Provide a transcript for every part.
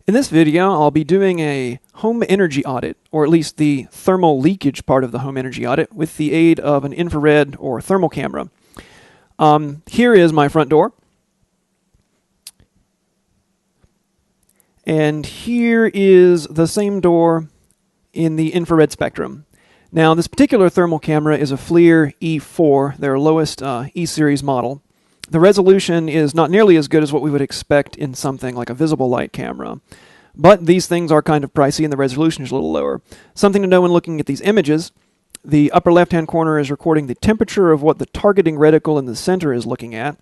In this video, I'll be doing a home energy audit, or at least the thermal leakage part of the home energy audit, with the aid of an infrared or thermal camera. Here is my front door. And here is the same door in the infrared spectrum. Now, this particular thermal camera is a FLIR E4, their lowest E-series model. The resolution is not nearly as good as what we would expect in something like a visible light camera. But these things are kind of pricey and the resolution is a little lower. Something to know when looking at these images, the upper left-hand corner is recording the temperature of what the targeting reticle in the center is looking at.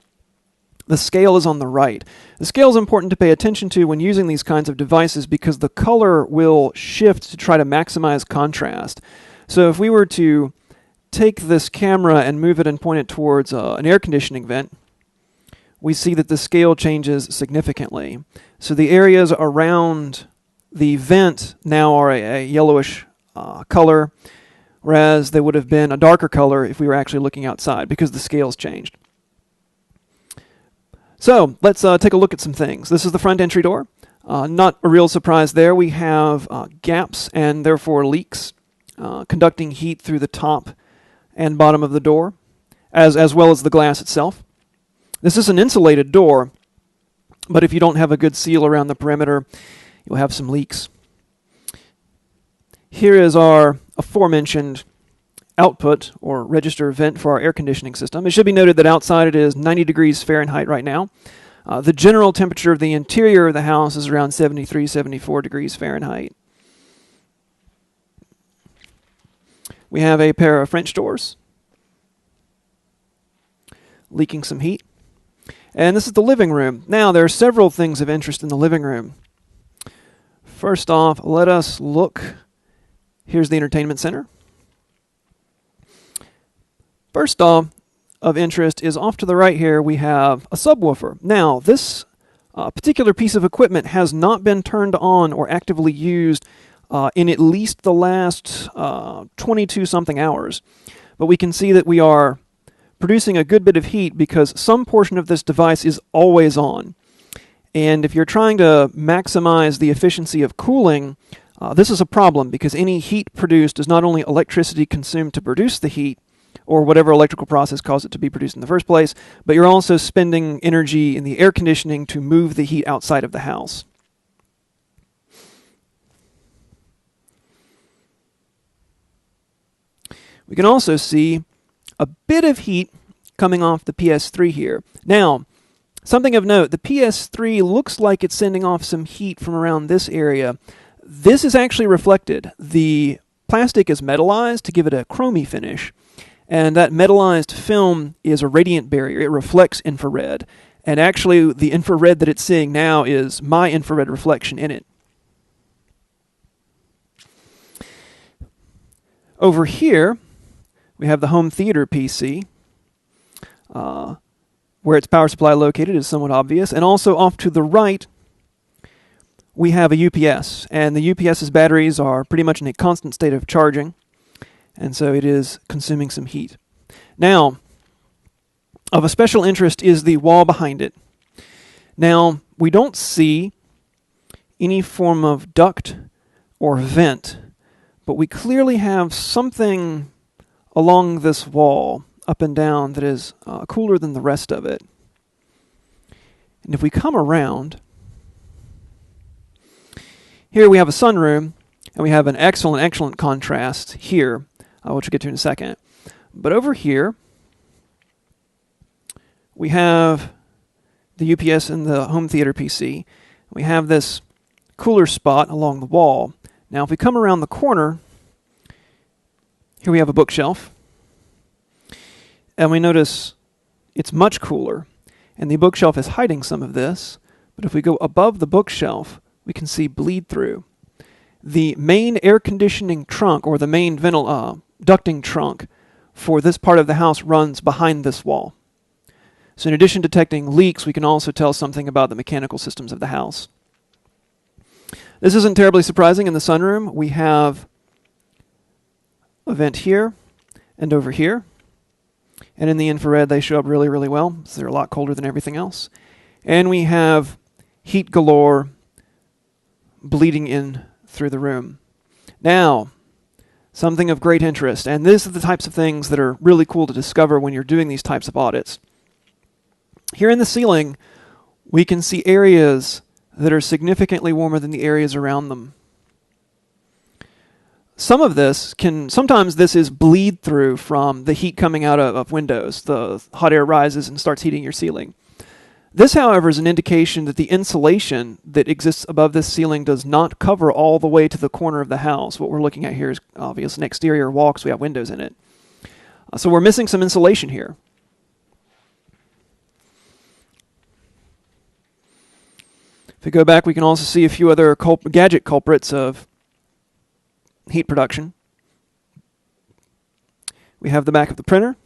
The scale is on the right. The scale is important to pay attention to when using these kinds of devices because the color will shift to try to maximize contrast. So if we were to take this camera and move it and point it towards an air conditioning vent, we see that the scale changes significantly. So the areas around the vent now are a yellowish color, whereas they would have been a darker color if we were actually looking outside because the scale's changed. So let's take a look at some things. This is the front entry door. Not a real surprise there. We have gaps and therefore leaks conducting heat through the top and bottom of the door, as well as the glass itself. This is an insulated door, but if you don't have a good seal around the perimeter, you'll have some leaks. Here is our aforementioned output or register vent for our air conditioning system. It should be noted that outside it is 90 degrees Fahrenheit right now. The general temperature of the interior of the house is around 73, 74 degrees Fahrenheit. We have a pair of French doors leaking some heat. And this is the living room. Now, there are several things of interest in the living room. First off, let us look. Here's the entertainment center. First off, of interest is off to the right here, we have a subwoofer. Now, this particular piece of equipment has not been turned on or actively used in at least the last 22-something hours. But we can see that we are producing a good bit of heat because some portion of this device is always on. And if you're trying to maximize the efficiency of cooling, this is a problem because any heat produced is not only electricity consumed to produce the heat, or whatever electrical process caused it to be produced in the first place, but you're also spending energy in the air conditioning to move the heat outside of the house. We can also see a bit of heat coming off the PS3 here. Now, something of note, the PS3 looks like it's sending off some heat from around this area. This is actually reflected. The plastic is metallized to give it a chromy finish, and that metallized film is a radiant barrier. It reflects infrared, and actually the infrared that it's seeing now is my infrared reflection in it. Over here, we have the home theater PC. Where its power supply located is somewhat obvious. And also off to the right, we have a UPS. And the UPS's batteries are pretty much in a constant state of charging. And so it is consuming some heat. Now, of a special interest is the wall behind it. Now, we don't see any form of duct or vent, but we clearly have something along this wall, up and down, that is cooler than the rest of it. And if we come around, here we have a sunroom, and we have an excellent contrast here, which we'll get to in a second. But over here, we have the UPS and the home theater PC. We have this cooler spot along the wall. Now, if we come around the corner, here we have a bookshelf. And we notice it's much cooler. And the bookshelf is hiding some of this. But if we go above the bookshelf, we can see bleed through. The main air conditioning trunk, or the main ducting trunk for this part of the house runs behind this wall. So in addition to detecting leaks, we can also tell something about the mechanical systems of the house. This isn't terribly surprising. In the sunroom, we have a vent here and over here. And in the infrared, they show up really well. So they're a lot colder than everything else. And we have heat galore bleeding in through the room. Now, something of great interest, and these are the types of things that are really cool to discover when you're doing these types of audits. Here in the ceiling, we can see areas that are significantly warmer than the areas around them. Sometimes this is bleed through from the heat coming out of windows. The hot air rises and starts heating your ceiling. This, however, is an indication that the insulation that exists above this ceiling does not cover all the way to the corner of the house. What we're looking at here is obvious an exterior wall because we have windows in it. So we're missing some insulation here. If we go back, we can also see a few other gadget culprits of heat production. We have the back of the printer.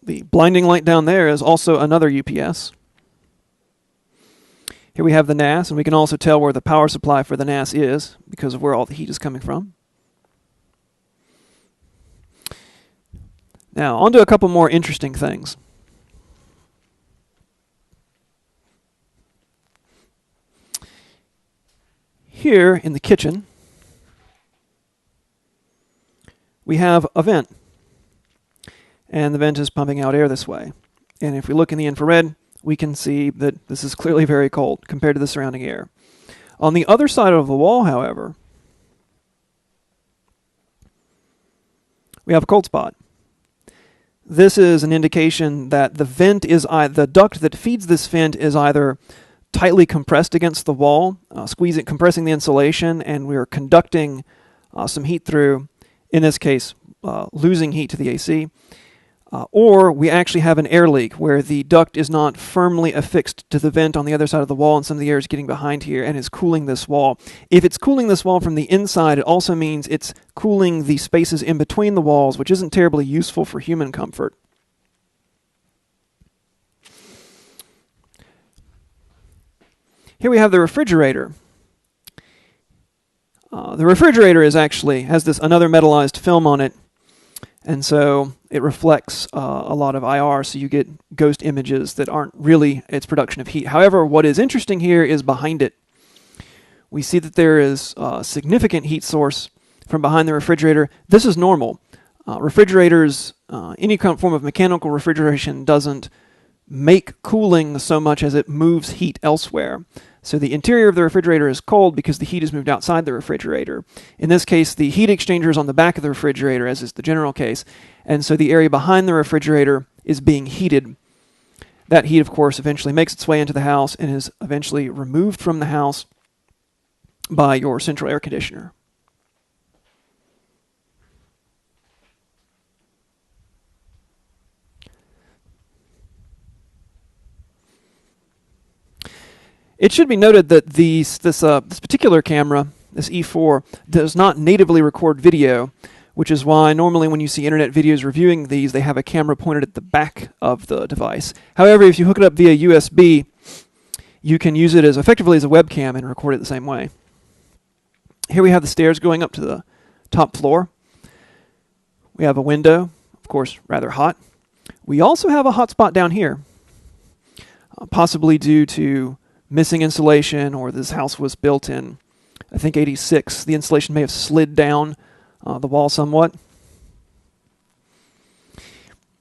The blinding light down there is also another UPS. Here we have the NAS, and we can also tell where the power supply for the NAS is because of where all the heat is coming from. Now, on to a couple more interesting things. Here in the kitchen, we have a vent. And the vent is pumping out air this way. And if we look in the infrared, we can see that this is clearly very cold compared to the surrounding air. On the other side of the wall, however, we have a cold spot. This is an indication that the duct that feeds this vent is either tightly compressed against the wall, compressing the insulation, and we are conducting some heat through, in this case, losing heat to the AC. Or we actually have an air leak where the duct is not firmly affixed to the vent on the other side of the wall and some of the air is getting behind here and is cooling this wall. If it's cooling this wall from the inside, it also means it's cooling the spaces in between the walls, which isn't terribly useful for human comfort. Here we have the refrigerator. The refrigerator has this another metallized film on it, and so it reflects a lot of IR, so you get ghost images that aren't really its production of heat. However, what is interesting here is behind it. We see that there is a significant heat source from behind the refrigerator. This is normal. Refrigerators, any kind of form of mechanical refrigeration doesn't make cooling so much as it moves heat elsewhere. So the interior of the refrigerator is cold because the heat is moved outside the refrigerator. In this case, the heat exchanger is on the back of the refrigerator, as is the general case, and so the area behind the refrigerator is being heated. That heat, of course, eventually makes its way into the house and is eventually removed from the house by your central air conditioner. It should be noted that this particular camera, this E4, does not natively record video, which is why normally when you see internet videos reviewing these, they have a camera pointed at the back of the device. However, if you hook it up via USB, you can use it as effectively as a webcam and record it the same way. Here we have the stairs going up to the top floor. We have a window, of course, rather hot. We also have a hot spot down here, possibly due to missing insulation, or this house was built in, I think, 86. The insulation may have slid down the wall somewhat.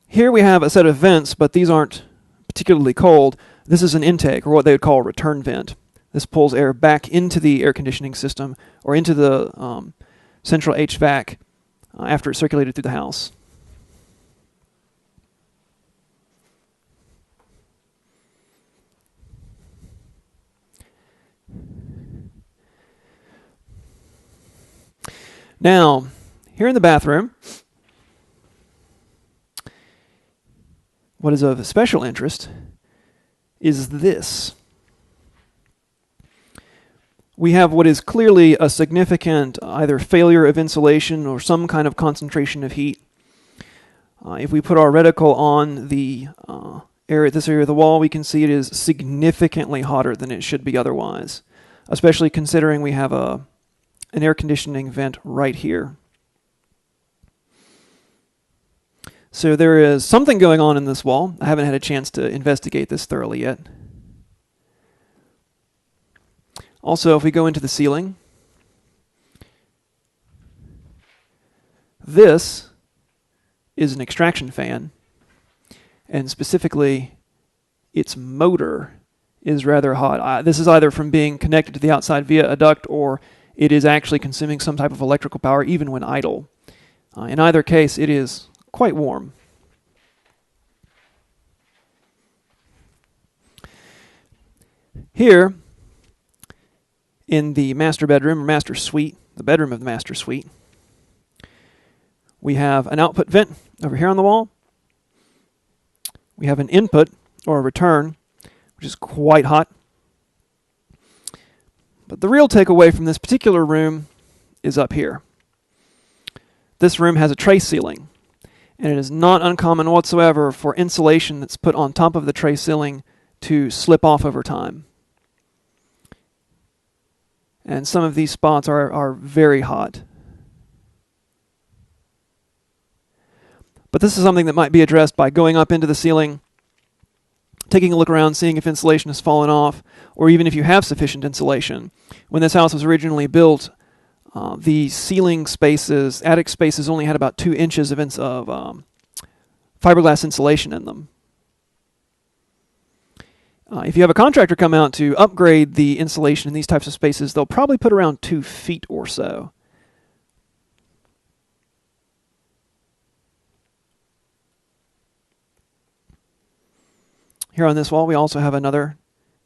Here we have a set of vents, but these aren't particularly cold. This is an intake, or what they would call a return vent. This pulls air back into the air conditioning system, or into the central HVAC after it's circulated through the house. Now, here in the bathroom, what is of special interest is this. We have what is clearly a significant either failure of insulation or some kind of concentration of heat. If we put our reticle on the this area of the wall, we can see it is significantly hotter than it should be otherwise, especially considering we have an air conditioning vent right here. So there is something going on in this wall. I haven't had a chance to investigate this thoroughly yet. Also, if we go into the ceiling, this is an extraction fan, and specifically its motor is rather hot. This is either from being connected to the outside via a duct, or it is actually consuming some type of electrical power even when idle. In either case, it is quite warm. Here, in the master bedroom or master suite, the bedroom of the master suite, we have an output vent over here on the wall. We have an input or a return, which is quite hot. But the real takeaway from this particular room is up here. This room has a tray ceiling, and it is not uncommon whatsoever for insulation that's put on top of the tray ceiling to slip off over time. And some of these spots are very hot. But this is something that might be addressed by going up into the ceiling, taking a look around, seeing if insulation has fallen off, or even if you have sufficient insulation. When this house was originally built, the ceiling spaces, attic spaces, only had about 2 inches of fiberglass insulation in them. If you have a contractor come out to upgrade the insulation in these types of spaces, they'll probably put around 2 feet or so. Here on this wall, we also have another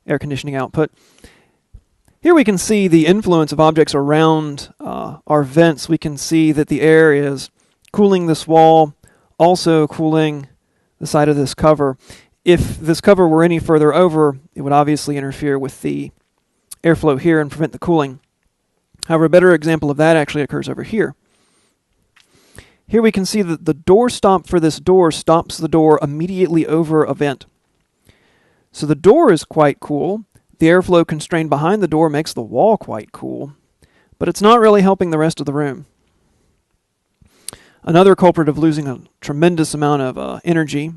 air conditioning output. Here we can see the influence of objects around our vents. We can see that the air is cooling this wall, also cooling the side of this cover. If this cover were any further over, it would obviously interfere with the airflow here and prevent the cooling. However, a better example of that actually occurs over here. Here we can see that the door stop for this door stops the door immediately over a vent. So the door is quite cool. The airflow constrained behind the door makes the wall quite cool, but it's not really helping the rest of the room. Another culprit of losing a tremendous amount of energy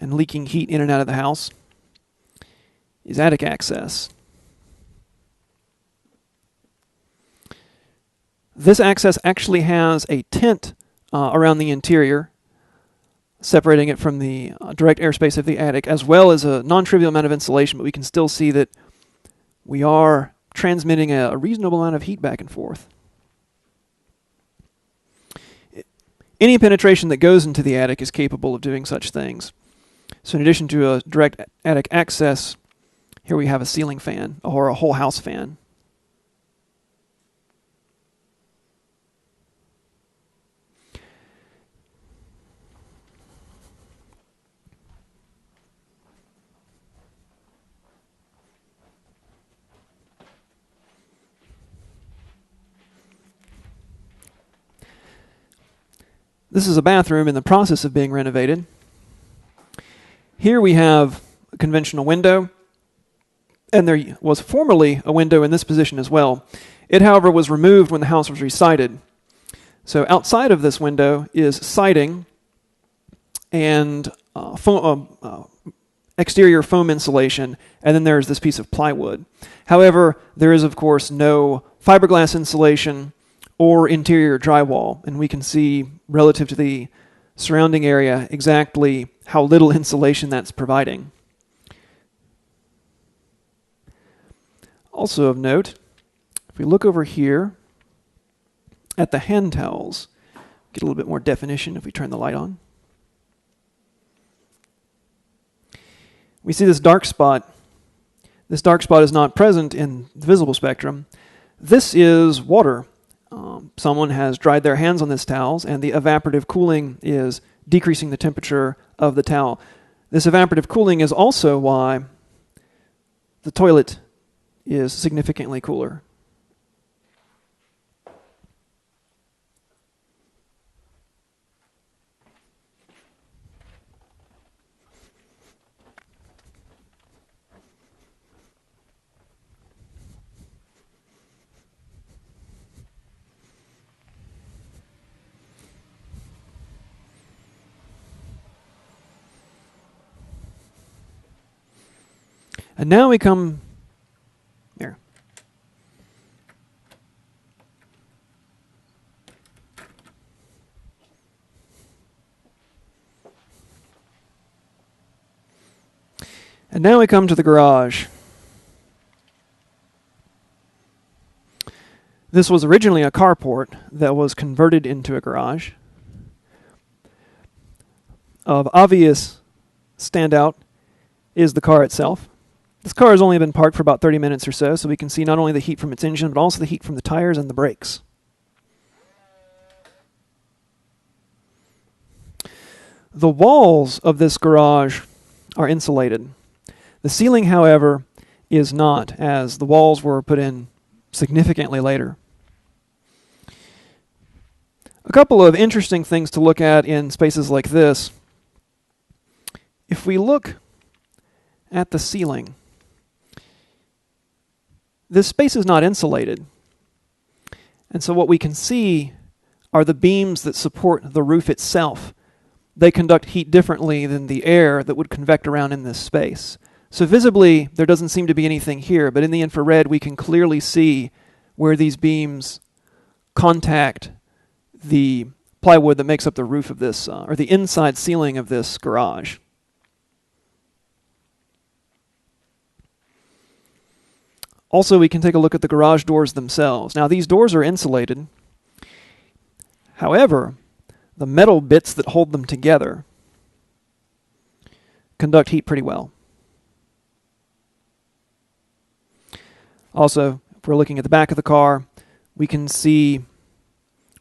and leaking heat in and out of the house is attic access. This access actually has a tent around the interior, separating it from the direct airspace of the attic, as well as a non-trivial amount of insulation, but we can still see that we are transmitting a reasonable amount of heat back and forth. Any penetration that goes into the attic is capable of doing such things. So in addition to a direct attic access, here we have a ceiling fan, or a whole house fan. This is a bathroom in the process of being renovated. Here we have a conventional window, and there was formerly a window in this position as well. It, however, was removed when the house was re-sided. So outside of this window is siding and exterior foam insulation, and then there's this piece of plywood. However, there is, of course, no fiberglass insulation or interior drywall, and we can see, relative to the surrounding area, exactly how little insulation that's providing. Also of note, if we look over here at the hand towels, get a little bit more definition if we turn the light on. We see this dark spot. This dark spot is not present in the visible spectrum. This is water. Someone has dried their hands on this towel, and the evaporative cooling is decreasing the temperature of the towel. This evaporative cooling is also why the toilet is significantly cooler. And now we come here. And now we come to the garage. This was originally a carport that was converted into a garage. Of obvious standout is the car itself. This car has only been parked for about 30 minutes or so, so we can see not only the heat from its engine, but also the heat from the tires and the brakes. The walls of this garage are insulated. The ceiling, however, is not, as the walls were put in significantly later. A couple of interesting things to look at in spaces like this. If we look at the ceiling, this space is not insulated. And so what we can see are the beams that support the roof itself. They conduct heat differently than the air that would convect around in this space. So visibly, there doesn't seem to be anything here, but in the infrared, we can clearly see where these beams contact the plywood that makes up the roof of this, or the inside ceiling of this garage. Also, we can take a look at the garage doors themselves. Now, these doors are insulated. However, the metal bits that hold them together conduct heat pretty well. Also, if we're looking at the back of the car, we can see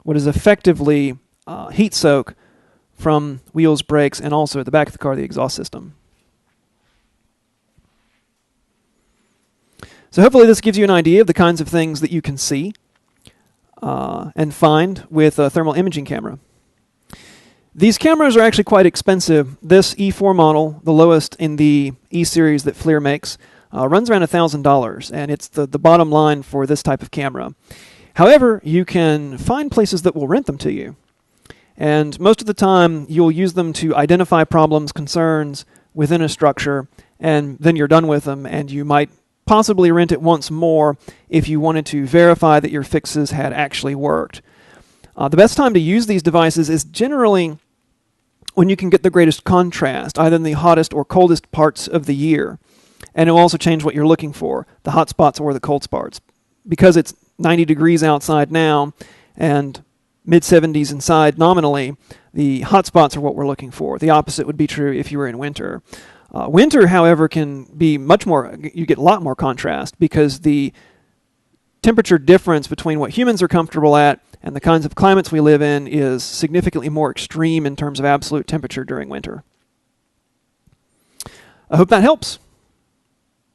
what is effectively heat soak from wheels, brakes, and also at the back of the car, the exhaust system. So hopefully this gives you an idea of the kinds of things that you can see and find with a thermal imaging camera. These cameras are actually quite expensive. This E4 model, the lowest in the E-series that FLIR makes, runs around $1,000, and it's the bottom line for this type of camera. However, you can find places that will rent them to you. And most of the time, you'll use them to identify problems, concerns within a structure, and then you're done with them, and you might possibly rent it once more if you wanted to verify that your fixes had actually worked. The best time to use these devices is generally when you can get the greatest contrast, either in the hottest or coldest parts of the year. And it will also change what you're looking for, the hot spots or the cold spots. Because it's 90 degrees outside now and mid-70s inside nominally, the hot spots are what we're looking for. The opposite would be true if you were in winter. Winter, however, can be much more, you get a lot more contrast because the temperature difference between what humans are comfortable at and the kinds of climates we live in is significantly more extreme in terms of absolute temperature during winter. I hope that helps.